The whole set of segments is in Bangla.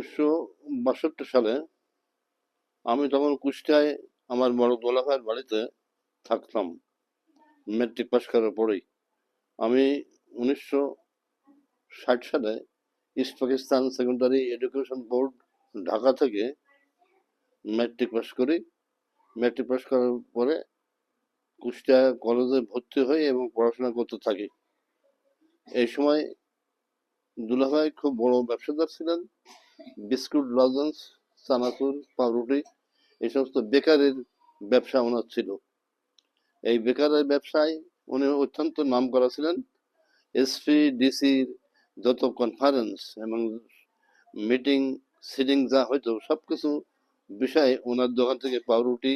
1962 সালে আমি তখন কুষ্টিয়ায় আমার বড় দোলা ভাইয়ের বাড়িতে থাকতাম। মেট্রিক পাস করার পরেই আমি 1960 সালে east Pakistan secondary education board Dhaka থেকে মেট্রিক পাস করি। মেট্রিক পাস করার পরে কুষ্টিয়া কলেজে ভর্তি হই এবং পড়াশোনা করতে থাকি। এই সময় দুলাভাই খুব বড় ব্যবসাদার ছিলেন। বিস্কুট, লজেন্স, চানাচুর, পাউরুটি এই সমস্ত বেকারির ব্যবসা ওনার ছিল। এই বেকারের ব্যবসায় উনি অত্যন্ত নাম করা ছিলেন। এসপি ডিসির যত কনফারেন্স এবং মিটিং সিটিং যা হইতো সবকিছু বিষয়ে ওনার দোকান থেকে পাউরুটি,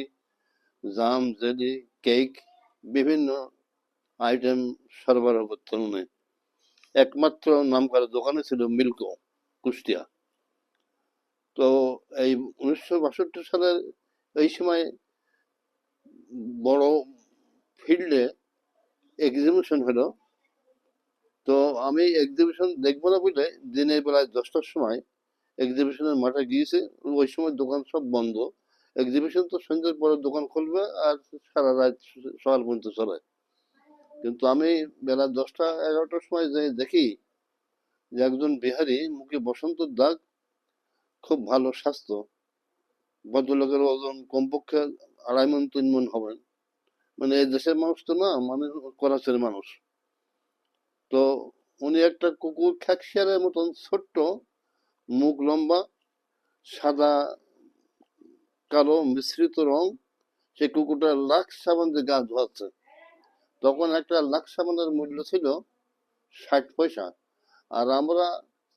জাম, জেলি, কেক বিভিন্ন আইটেম সরবরাহ করতেন উনি। একমাত্র নাম করা দোকানে ছিল মিল্কো, কুষ্টিয়া। তো এই 1962 সালের এই সময় বড় ফিল্ডে এক্সিবিশন হলো। তো আমি এক্সিবিশন দেখবো না বুঝলে দিনের বেলায় 10টার সময় এক্সিবিশনের মাঠে গিয়েছি। ওই সময় দোকান সব বন্ধ। এক্সিবিশন তো সন্ধ্যের পরে দোকান খুলবে আর সারা রাত সকাল পর্যন্ত চলে। কিন্তু আমি বেলা 10টা 11টার সময় যাই দেখি যে একজন বিহারি, মুখে বসন্তের দাগ, খুব ভালো স্বাস্থ্য, ভদ্রলোকের ওজন কমপক্ষে 2.5 মণ 3 মণ হবেন। মানে এই দেশের মানুষ তো না, মানে করাচের মানুষ। তো উনি একটা কুকুর খ্যাকশিয়ারের মতন ছোট্ট, মুখ লম্বা, সাদা কালো মিশ্রিত রং, সেই কুকুরটা লাক্স সাবান দিয়ে গা ধোয়াচ্ছে। তখন একটা লাক্স সাবানের মূল্য ছিল 60 পয়সা। আর আমরা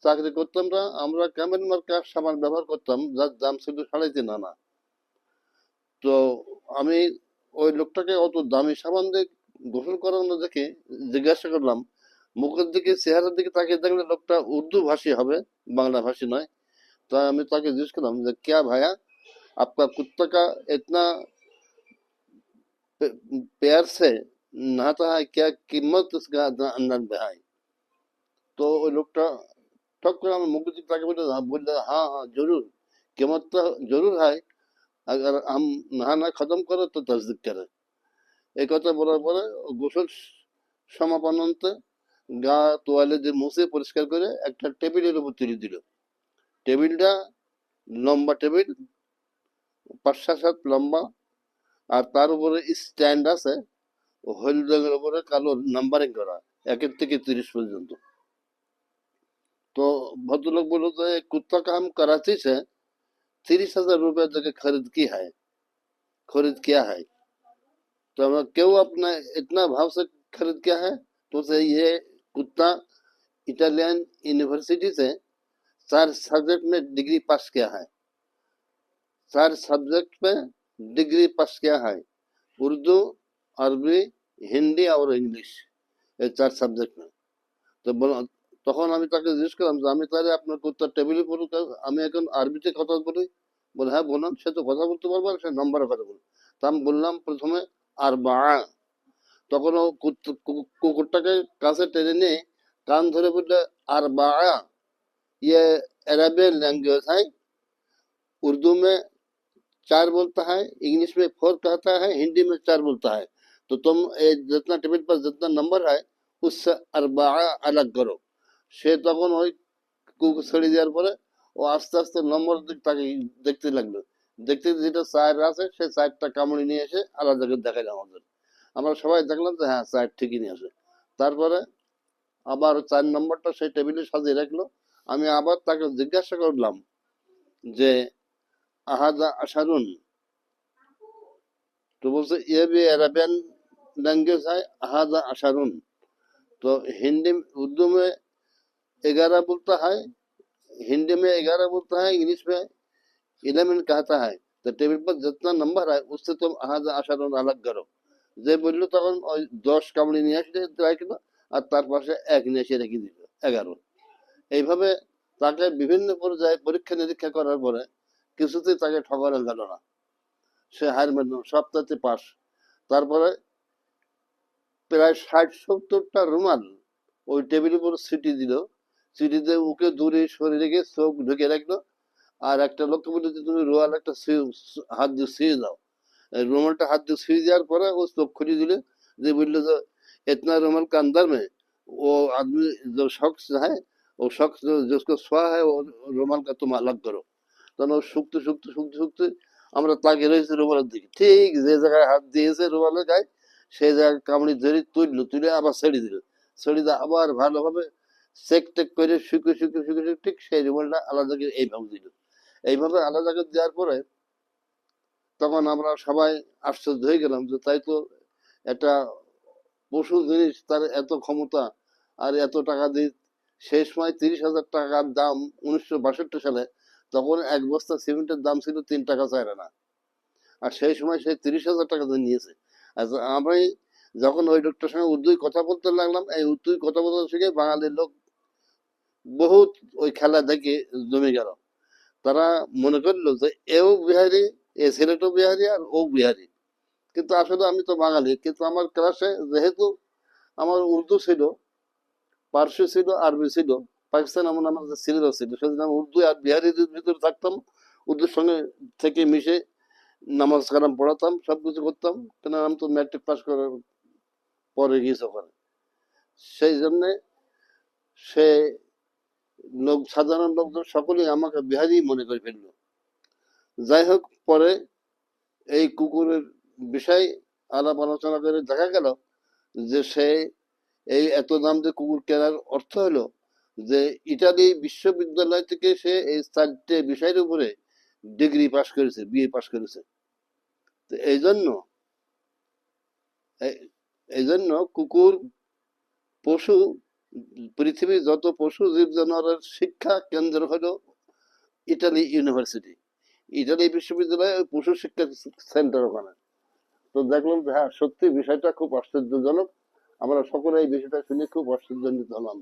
চাকরি করতাম না, আমরা ক্যামেল মার্কার সাবান ব্যবহার করতাম, যার দাম ছিল 3.5 আনা। তো আমি ওই লোকটাকে অত দামি সাবান দিয়ে গোসল করানো দেখে জিজ্ঞাসা করলাম, মুখের দিকে চেহারার দিকে তাকিয়ে দেখলে লোকটা উর্দু ভাষী হবে, বাংলা ভাষী নয়। তাই আমি তাকে জিজ্ঞেস করলাম যে ক্যা ভাইয়া, आपका कुत्ता का इतना प्यार से नहाता है, क्या कीमत उसका अंदर में है? तो ওই লোকটা ठक করে আমার মুখের দিকে তাকিয়ে বললে, हाँ हाँ जरूर, कीमत तो जरूर है, अगर हम नहाना खत्म करे तो तस्दीक करे। এই কথা বলার পরে গোসল সমাপনান্তে গা তোয়ালে দিয়ে মুছে পরিষ্কার করে একটা টেবিলের উপর তুলে দিল। টেবিলটা লম্বা টেবিল, 5-7 লম্বা, আর তার উপরে স্ট্যান্ড আছে হলুদ রঙের উপরে কালো নাম্বারিং করা, 1 থেকে 30 পর্যন্ত। तो भद्रलोक बोलो तो कुत्ता का हम कराची से 30,000 रुपए जगह खरीद किया है। तो मैं क्यों अपना इतना भाव से खरीद किया है? तो से ये कुत्ता इटालियन यूनिवर्सिटी से 4 सब्जेक्ट में डिग्री पास किया है। 4 सब्जेक्ट में डिग्री पास किया है, उर्दू, अरबी, हिंदी और इंग्लिश, ये 4 সাবজেক্ট में। তো তখন আমি তাকে জিজ্ঞেস করলাম যে আমি তাহলে আপনার কুত্তার টেবিলে পড়ুক, আমি এখন আরবিতে কথা বলি? বলে হ্যাঁ বললাম, সে তো কথা বলতে পারবো আর সে নম্বরে কথা বলবো। তা আমি বললাম প্রথমে আর বা, তখন ও কুকুরটাকে কাছে টেনে নিয়ে কান ধরে বললে আর বা, ये अरेबियन लैंग्वेज है, उर्दू में 4 बोलता है, इंग्लिश में 4 कहता है, हिंदी में 4 बोलता है। तो तुम जितना टेबिल पर जितना नंबर है उससे अरबा अलग करो। সে তখন ওই কুকুর ছেড়ে দেওয়ার পরে ও আস্তে আস্তে নম্বর দিক তাকে দেখতে লাগলো। দেখতে যেটা 4 আছে সে 4টা কামড়ে নিয়ে এসে আলাদা করে দেখাইলো আমাদের। আমরা সবাই দেখলাম যে হ্যাঁ 4 ঠিকই নিয়ে আসে। তারপরে আবার 4 নম্বরটা সেই টেবিলে সাজিয়ে রাখলো। আমি আবার তাকে জিজ্ঞাসা করলাম যে আহাদা আশারুন, तो बोलते ये भी अरबियन लैंग्वेज है, अहादा अशरुन। तो हिंदी उर्दू में 11 बोलता है, हिंदी में 11 बोलता है, इंग्लिश में 11 कहता है। तो टेबल पर जितना नंबर है उससे तुम अहादा अशरुन अलग करो। যে বললো তখন ওই 10 কামড়ি নিয়ে আসলে রাখলো, আর তার পাশে 1 নিয়ে এসে রেখে দিল, 11। এইভাবে তাকে বিভিন্ন পর্যায়ে পরীক্ষা নিরীক্ষা করার পরে কিছুতেই তাকে ঠকানো গেল না। সে হার মানল, সপ্তাহে পাস। তারপরে প্রায় 60-70টা রুমাল ওই টেবিলের উপর ছিটি দিল। ছিটি দিয়ে ওকে দূরে সরে রেখে চোখ ঢুকে রাখলো। আর একটা লক্ষ্য বললো যে তুমি রোয়াল একটা হাত দিয়ে ছুঁয়ে দাও। এই রুমালটা হাত দিয়ে ছুঁয়ে দেওয়ার পরে ও চোখ খুলে দিলে, যে বললো যে इतना रुमाल का अंदर में वो आदमी जो शख्स है, वो शख्स जो जिसको छुआ है वो रुमाल का तुम अलग करो। তখন ও শুকতে শুকতে শুকতে শুকতে আমরা তাকিয়ে রয়েছি রুমালের দিকে, ঠিক যে জায়গায় হাত দিয়েছে রুমালের গায়ে সেই জায়গায় কামড়ি ধরে তুললো, তুলে আবার ছেড়ে দিল, ছেড়ে দিয়ে আবার ভালোভাবে চেক টেক করে শুকে শুকে শুকে শুকে ঠিক সেই রুমালটা আলাদা করে এইভাবে দিল। এইভাবে আলাদা করে দেওয়ার পরে তখন আমরা সবাই আশ্চর্য হয়ে গেলাম যে তাই তো, একটা পশু জিনিস তার এত ক্ষমতা আর এত টাকা দিয়ে। সেই সময় 30,000 টাকার দাম 1962 সালে, তখন এক বস্তা সিমেন্টের দাম ছিল 3 টাকা 4 আনা। আর সেই সময় সে 30,000 টাকা দিয়ে নিয়েছে। আচ্ছা, আমি যখন ওই লোকটার সঙ্গে উর্দুই কথা বলতে লাগলাম, এই উর্দুই কথা বলতে শিখে বাঙালির লোক বহুত ওই খেলা দেখে জমে গেল। তারা মনে করলো যে এও বিহারি, এ ছেলেটাও বিহারি আর ও বিহারি। কিন্তু আসলে আমি তো বাঙালি, কিন্তু আমার ক্লাসে যেহেতু আমার উর্দু ছিল, পার্সি ছিল, আরবি ছিল, পাকিস্তান এমন আমার যে ছেলেরা ছিল, সেদিন আমি উর্দু আর বিহারির ভিতরে থাকতাম। উর্দুর সঙ্গে থেকে মিশে নামাজ কালাম পড়াতাম, সবকিছু করতাম, কেন আমি তো ম্যাট্রিক পাস করার পরে গিয়েছে ওখানে। সেই জন্যে সে লোক, সাধারণ লোকজন সকলেই আমাকে বিহারি মনে করে ফেললো। যাই হোক, পরে এই কুকুরের বিষয় আলাপ আলোচনা করে দেখা গেল যে সে এই এত দাম দিয়ে কুকুর কেনার অর্থ হলো যে ইটালি বিশ্ববিদ্যালয় থেকে সে এই 4টে বিষয়ের উপরে ডিগ্রি পাস করেছে, বিএ পাস করেছে। তো এই জন্য কুকুর পশু, পৃথিবীর যত পশু জীব জানোয়ারের শিক্ষা কেন্দ্র হলো ইটালি ইউনিভার্সিটি, ইটালি বিশ্ববিদ্যালয় ওই পশু শিক্ষা সেন্টার ওখানে। তো দেখলাম যে হ্যাঁ, সত্যি বিষয়টা খুব আশ্চর্যজনক। আমরা সকলে এই বিষয়টা শুনে খুব আশ্চর্যান্বিত হলাম।